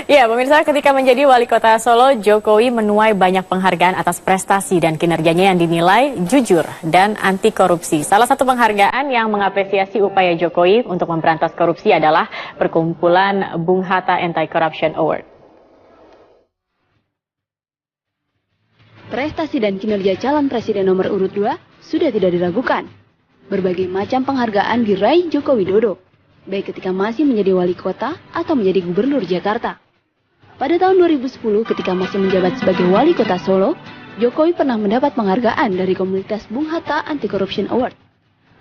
Ya, pemirsa, ketika menjadi wali kota Solo, Jokowi menuai banyak penghargaan atas prestasi dan kinerjanya yang dinilai jujur dan anti korupsi. Salah satu penghargaan yang mengapresiasi upaya Jokowi untuk memberantas korupsi adalah perkumpulan Bung Hatta Anti-Corruption Award. Prestasi dan kinerja calon presiden nomor urut 2 sudah tidak diragukan. Berbagai macam penghargaan diraih Joko Widodo, baik ketika masih menjadi wali kota atau menjadi gubernur Jakarta. Pada tahun 2010 ketika masih menjabat sebagai wali kota Solo, Jokowi pernah mendapat penghargaan dari komunitas Bung Hatta Anti-Corruption Award.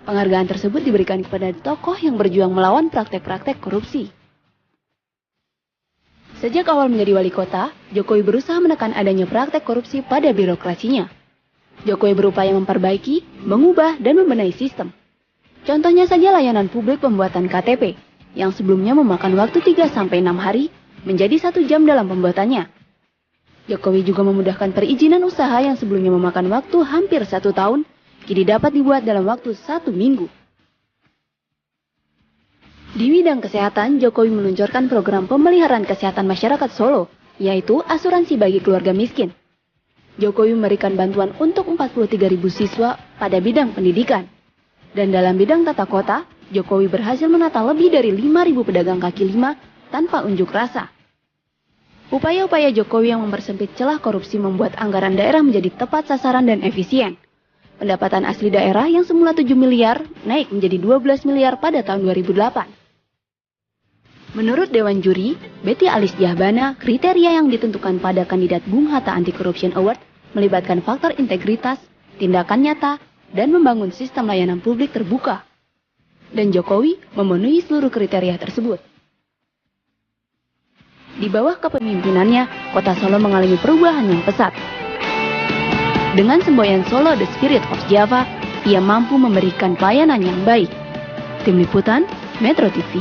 Penghargaan tersebut diberikan kepada tokoh yang berjuang melawan praktek-praktek korupsi. Sejak awal menjadi wali kota, Jokowi berusaha menekan adanya praktek korupsi pada birokrasinya. Jokowi berupaya memperbaiki, mengubah, dan membenahi sistem. Contohnya saja layanan publik pembuatan KTP, yang sebelumnya memakan waktu 3-6 hari, menjadi 1 jam dalam pembuatannya. Jokowi juga memudahkan perizinan usaha yang sebelumnya memakan waktu hampir 1 tahun, kini dapat dibuat dalam waktu 1 minggu. Di bidang kesehatan, Jokowi meluncurkan program pemeliharaan kesehatan masyarakat Solo, yaitu asuransi bagi keluarga miskin. Jokowi memberikan bantuan untuk 43.000 siswa pada bidang pendidikan. Dan dalam bidang tata kota, Jokowi berhasil menata lebih dari 5.000 pedagang kaki lima tanpa unjuk rasa. Upaya-upaya Jokowi yang mempersempit celah korupsi membuat anggaran daerah menjadi tepat sasaran dan efisien. Pendapatan asli daerah yang semula 7 miliar naik menjadi 12 miliar pada tahun 2008. Menurut Dewan Juri, Betty Alis Jahbana, kriteria yang ditentukan pada kandidat Bung Hatta Anti-Corruption Award melibatkan faktor integritas, tindakan nyata, dan membangun sistem layanan publik terbuka. Dan Jokowi memenuhi seluruh kriteria tersebut. Di bawah kepemimpinannya, kota Solo mengalami perubahan yang pesat. Dengan semboyan Solo The Spirit of Java, ia mampu memberikan pelayanan yang baik. Tim Liputan, Metro TV.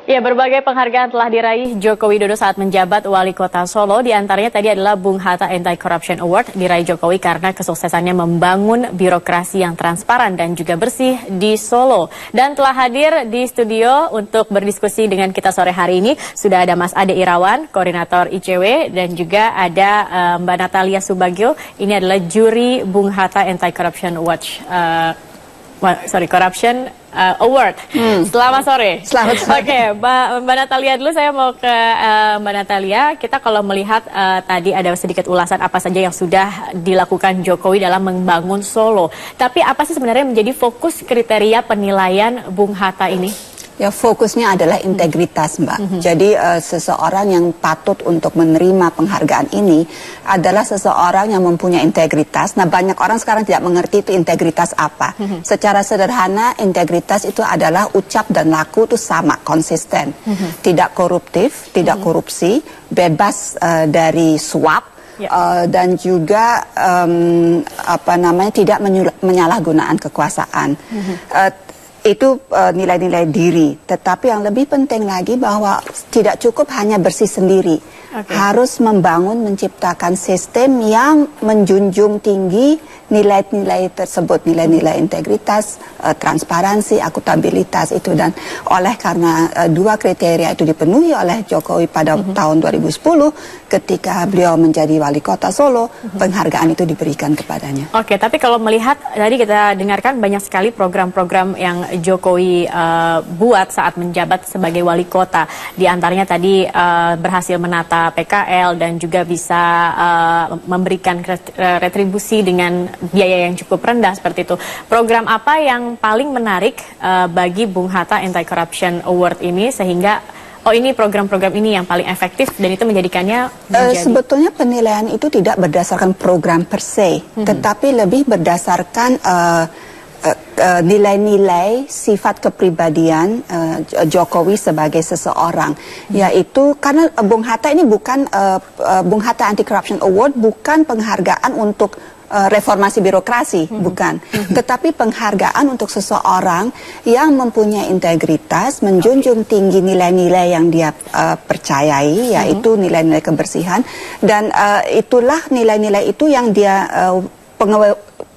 Ya, berbagai penghargaan telah diraih Joko Widodo saat menjabat wali kota Solo. Di antaranya tadi adalah Bung Hatta Anti-Corruption Award diraih Jokowi karena kesuksesannya membangun birokrasi yang transparan dan juga bersih di Solo. Dan telah hadir di studio untuk berdiskusi dengan kita sore hari ini sudah ada Mas Ade Irawan, koordinator ICW, dan juga ada Mbak Natalia Subagio. Ini adalah juri Bung Hatta Anti-Corruption Watch. Corruption Award. Selamat sore. Selamat sore. Oke, Mbak Natalia dulu, saya mau ke Mbak Natalia. Kita kalau melihat tadi ada sedikit ulasan apa saja yang sudah dilakukan Jokowi dalam membangun Solo. Tapi apa sih sebenarnya menjadi fokus kriteria penilaian Bung Hatta ini? Ya, fokusnya adalah integritas, Mbak. Jadi seseorang yang patut untuk menerima penghargaan ini adalah seseorang yang mempunyai integritas. Nah, banyak orang sekarang tidak mengerti itu integritas apa. Secara sederhana, integritas itu adalah ucap dan laku itu sama, konsisten. Tidak koruptif, tidak korupsi, bebas dari suap. Dan juga tidak menyalahgunaan kekuasaan. Itu nilai-nilai diri, tetapi yang lebih penting lagi bahwa tidak cukup hanya bersih sendiri, harus membangun, menciptakan sistem yang menjunjung tinggi nilai-nilai tersebut, nilai-nilai integritas, transparansi, akuntabilitas itu. Dan oleh karena dua kriteria itu dipenuhi oleh Jokowi pada tahun 2010 ketika beliau menjadi wali kota Solo, penghargaan itu diberikan kepadanya. Oke, tapi kalau melihat tadi kita dengarkan banyak sekali program-program yang Jokowi buat saat menjabat sebagai wali kota. Di antaranya tadi berhasil menata PKL dan juga bisa memberikan retribusi dengan biaya yang cukup rendah seperti itu. Program apa yang paling menarik bagi Bung Hatta Anti-Corruption Award ini sehingga ini program-program ini yang paling efektif dan itu menjadikannya menjadi... Sebetulnya penilaian itu tidak berdasarkan program per se, tetapi lebih berdasarkan nilai-nilai sifat kepribadian Jokowi sebagai seseorang, yaitu karena Bung Hatta ini bukan Bung Hatta Anti-Corruption Award bukan penghargaan untuk reformasi birokrasi, bukan, tetapi penghargaan untuk seseorang yang mempunyai integritas, menjunjung tinggi nilai-nilai yang dia percayai, yaitu nilai-nilai kebersihan, dan itulah nilai-nilai itu yang dia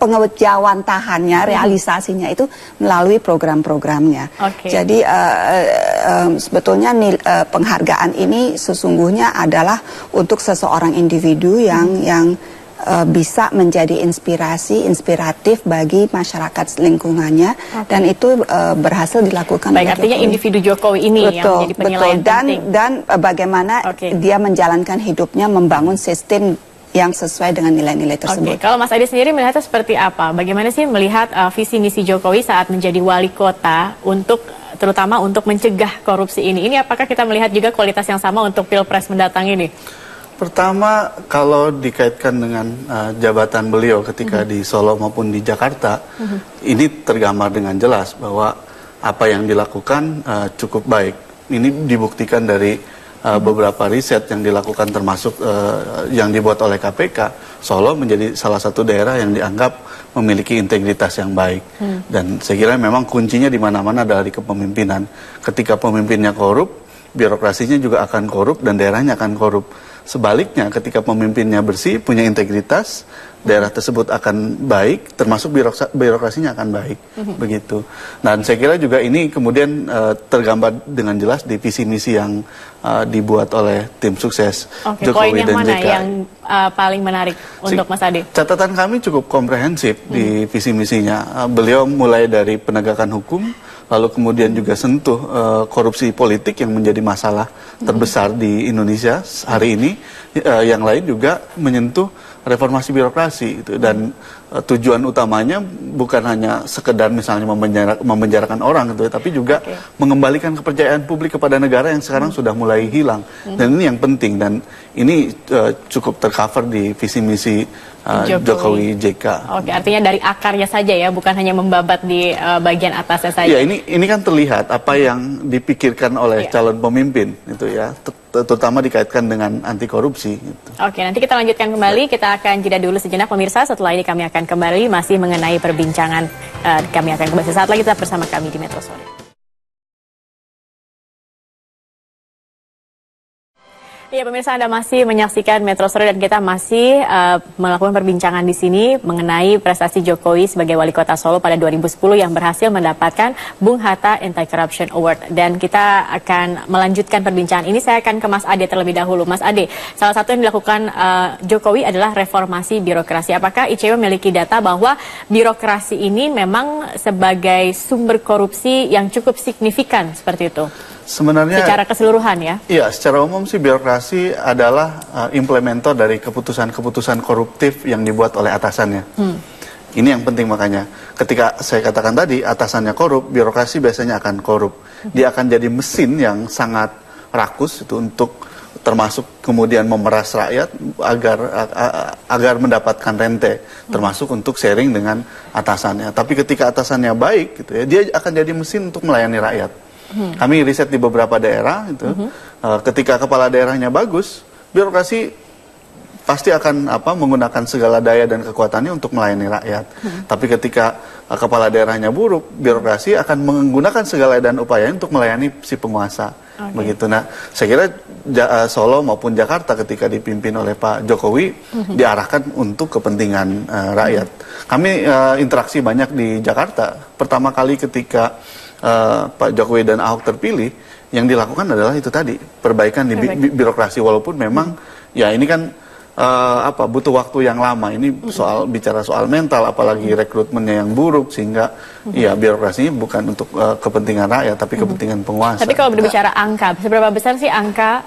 pengejawantahannya, realisasinya itu melalui program-programnya. Jadi sebetulnya penghargaan ini sesungguhnya adalah untuk seseorang individu yang bisa menjadi inspiratif bagi masyarakat lingkungannya, dan itu berhasil dilakukan. Baik, artinya individu Jokowi ini yang menjadi penilaian penting. Dan bagaimana dia menjalankan hidupnya, membangun sistem yang sesuai dengan nilai-nilai tersebut. Kalau Mas Ade sendiri melihatnya seperti apa? Bagaimana sih melihat visi misi Jokowi saat menjadi wali kota terutama untuk mencegah korupsi ini? Ini apakah kita melihat juga kualitas yang sama untuk Pilpres mendatang ini? Pertama, kalau dikaitkan dengan jabatan beliau ketika di Solo maupun di Jakarta, ini tergambar dengan jelas bahwa apa yang dilakukan cukup baik. Ini dibuktikan dari beberapa riset yang dilakukan, termasuk yang dibuat oleh KPK. Solo menjadi salah satu daerah yang dianggap memiliki integritas yang baik. Dan saya kira memang kuncinya di mana-mana adalah di kepemimpinan. Ketika pemimpinnya korup, birokrasinya juga akan korup dan daerahnya akan korup. Sebaliknya, ketika pemimpinnya bersih, punya integritas, daerah tersebut akan baik, termasuk birokrasinya akan baik, begitu. Dan saya kira juga ini kemudian tergambar dengan jelas di visi misi yang dibuat oleh tim sukses Jokowi dan JK. Poin yang mana yang paling menarik untuk Mas Ade? Catatan kami cukup komprehensif di visi misinya. Beliau mulai dari penegakan hukum, lalu kemudian juga sentuh korupsi politik yang menjadi masalah terbesar di Indonesia hari ini. Yang lain juga menyentuh reformasi birokrasi itu, dan tujuan utamanya bukan hanya sekedar misalnya memenjarakan orang gitu, tapi juga mengembalikan kepercayaan publik kepada negara yang sekarang sudah mulai hilang. Dan ini yang penting, dan ini cukup tercover di visi misi Jokowi JK. Artinya dari akarnya saja ya, bukan hanya membabat di bagian atasnya saja. Ya, ini kan terlihat apa yang dipikirkan oleh calon pemimpin itu ya, terutama dikaitkan dengan anti korupsi. Gitu. Nanti kita lanjutkan kembali. Kita akan jeda dulu sejenak pemirsa. Setelah ini kami akan kembali masih mengenai perbincangan. Kami akan kembali sesaat lagi, tetap bersama kami di Metro Sore. Ya pemirsa, Anda masih menyaksikan Metro Sore dan kita masih melakukan perbincangan di sini mengenai prestasi Jokowi sebagai wali kota Solo pada 2010 yang berhasil mendapatkan Bung Hatta Anti-Corruption Award. Dan kita akan melanjutkan perbincangan ini. Saya akan ke Mas Ade terlebih dahulu. Mas Ade, salah satu yang dilakukan Jokowi adalah reformasi birokrasi. Apakah ICW memiliki data bahwa birokrasi ini memang sebagai sumber korupsi yang cukup signifikan seperti itu? Sebenarnya secara keseluruhan ya? Iya, secara umum sih birokrasi adalah implementer dari keputusan-keputusan koruptif yang dibuat oleh atasannya. Ini yang penting, makanya ketika saya katakan tadi atasannya korup, birokrasi biasanya akan korup. Dia akan jadi mesin yang sangat rakus itu untuk termasuk kemudian memeras rakyat agar mendapatkan rente, termasuk untuk sharing dengan atasannya. Tapi ketika atasannya baik gitu ya, dia akan jadi mesin untuk melayani rakyat. Kami riset di beberapa daerah itu, ketika kepala daerahnya bagus, birokrasi pasti akan menggunakan segala daya dan kekuatannya untuk melayani rakyat. Tapi ketika kepala daerahnya buruk, birokrasi akan menggunakan segala dan upaya untuk melayani si penguasa. Begitu. Nah, saya kira Solo maupun Jakarta ketika dipimpin oleh Pak Jokowi diarahkan untuk kepentingan rakyat. Kami interaksi banyak di Jakarta. Pertama kali ketika Pak Jokowi dan Ahok terpilih, yang dilakukan adalah itu tadi, perbaikan di birokrasi, walaupun memang ya ini kan butuh waktu yang lama. Ini bicara soal mental, apalagi rekrutmennya yang buruk, sehingga ya birokrasinya bukan untuk kepentingan rakyat tapi kepentingan penguasa. Tapi kalau berbicara angka, seberapa besar sih angka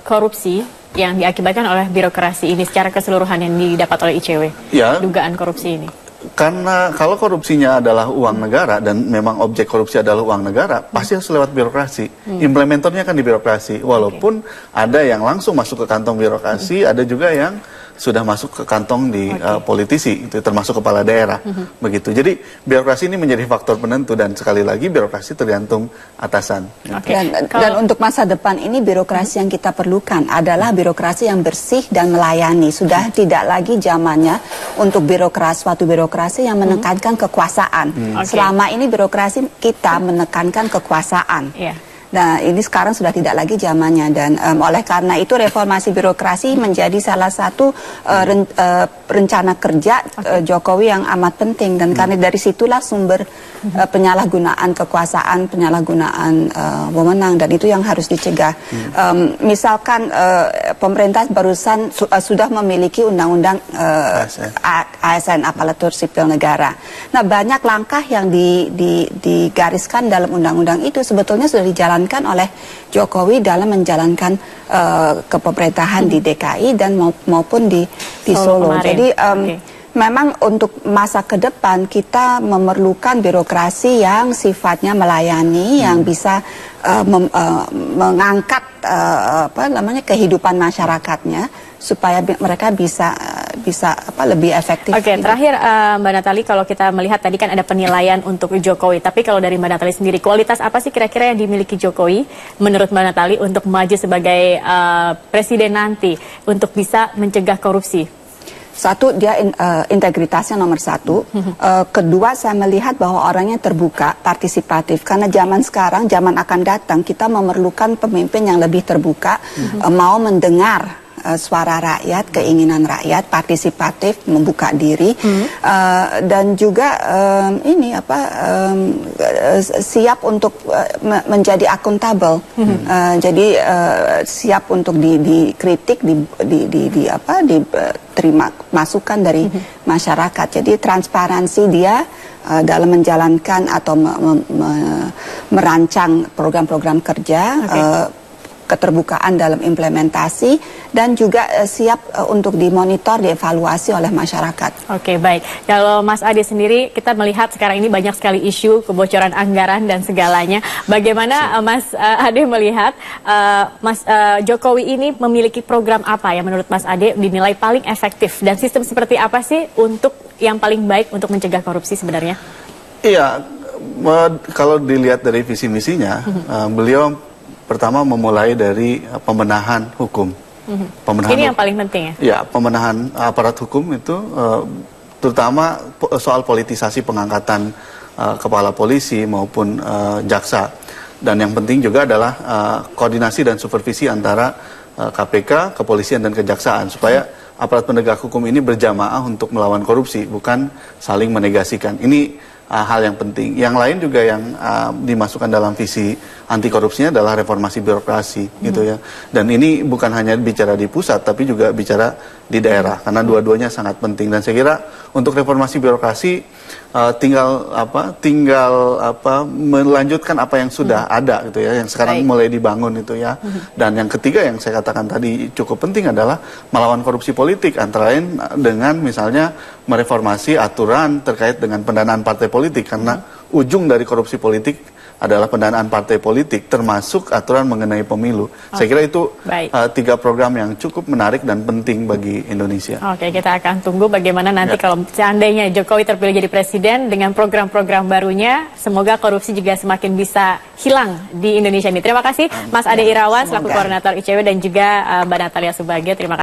korupsi yang diakibatkan oleh birokrasi ini secara keseluruhan yang didapat oleh ICW? Ya, dugaan korupsi ini. Karena kalau korupsinya adalah uang negara dan memang objek korupsi adalah uang negara, pasti harus lewat birokrasi. Implementornya kan di birokrasi. Walaupun ada yang langsung masuk ke kantong birokrasi, ada juga yang sudah masuk ke kantong di politisi, itu termasuk kepala daerah. Begitu. Jadi birokrasi ini menjadi faktor penentu, dan sekali lagi birokrasi tergantung atasan. Dan untuk masa depan ini birokrasi yang kita perlukan adalah birokrasi yang bersih dan melayani. Sudah tidak lagi zamannya untuk suatu birokrasi yang menekankan kekuasaan. Selama ini birokrasi kita menekankan kekuasaan. Nah, ini sekarang sudah tidak lagi zamannya, dan oleh karena itu reformasi birokrasi menjadi salah satu rencana kerja Jokowi yang amat penting, dan karena dari situlah sumber penyalahgunaan kekuasaan, penyalahgunaan wewenang, dan itu yang harus dicegah. Misalkan pemerintah barusan sudah memiliki undang-undang ASN, aparatur sipil negara. Nah, banyak langkah yang digariskan dalam undang-undang itu sebetulnya sudah dijalankan oleh Jokowi dalam menjalankan kepemerintahan di DKI dan maupun di Solo. Jadi memang untuk masa ke depan kita memerlukan birokrasi yang sifatnya melayani, yang bisa mengangkat kehidupan masyarakatnya supaya mereka bisa lebih efektif. Oke, terakhir Mbak Natali, kalau kita melihat tadi kan ada penilaian untuk Jokowi, tapi kalau dari Mbak Natali sendiri, kualitas apa sih kira-kira yang dimiliki Jokowi menurut Mbak Natali untuk maju sebagai presiden nanti untuk bisa mencegah korupsi? Satu, dia integritasnya nomor satu. Kedua, saya melihat bahwa orangnya terbuka, partisipatif. Karena zaman sekarang, zaman akan datang, kita memerlukan pemimpin yang lebih terbuka, mau mendengar suara rakyat, keinginan rakyat, partisipatif, membuka diri, dan juga siap untuk menjadi akuntabel. Jadi siap untuk dikritik, diterima masukan dari masyarakat. Jadi transparansi dia dalam menjalankan atau merancang program-program kerja, keterbukaan dalam implementasi, dan juga siap untuk dimonitor, dievaluasi oleh masyarakat. Oke, baik. Kalau Mas Ade sendiri, kita melihat sekarang ini banyak sekali isu kebocoran anggaran dan segalanya. Bagaimana Mas Ade melihat Mas Jokowi ini memiliki program apa yang menurut Mas Ade dinilai paling efektif, dan sistem seperti apa sih untuk yang paling baik untuk mencegah korupsi sebenarnya? Iya, kalau dilihat dari visi misinya, beliau pertama memulai dari pembenahan hukum. Ini yang paling penting ya? Ya, pembenahan aparat hukum itu terutama soal politisasi pengangkatan kepala polisi maupun jaksa. Dan yang penting juga adalah koordinasi dan supervisi antara KPK, kepolisian dan kejaksaan supaya aparat penegak hukum ini berjamaah untuk melawan korupsi, bukan saling menegasikan. Ini hal yang penting. Yang lain juga yang dimasukkan dalam visi anti korupsinya adalah reformasi birokrasi, gitu ya. Dan ini bukan hanya bicara di pusat, tapi juga bicara di daerah, karena dua-duanya sangat penting. Dan saya kira untuk reformasi birokrasi tinggal melanjutkan apa yang sudah ada, gitu ya, yang sekarang mulai dibangun itu ya. Dan yang ketiga yang saya katakan tadi cukup penting adalah melawan korupsi politik, antara lain dengan misalnya mereformasi aturan terkait dengan pendanaan partai politik, karena ujung dari korupsi politik adalah pendanaan partai politik, termasuk aturan mengenai pemilu. Saya kira itu tiga program yang cukup menarik dan penting bagi Indonesia. Oke, kita akan tunggu bagaimana nanti kalau seandainya Jokowi terpilih jadi presiden dengan program-program barunya, semoga korupsi juga semakin bisa hilang di Indonesia ini. Terima kasih Mas Ade Irawan selaku koordinator ICW dan juga Mbak Natalia Subagio. Terima kasih.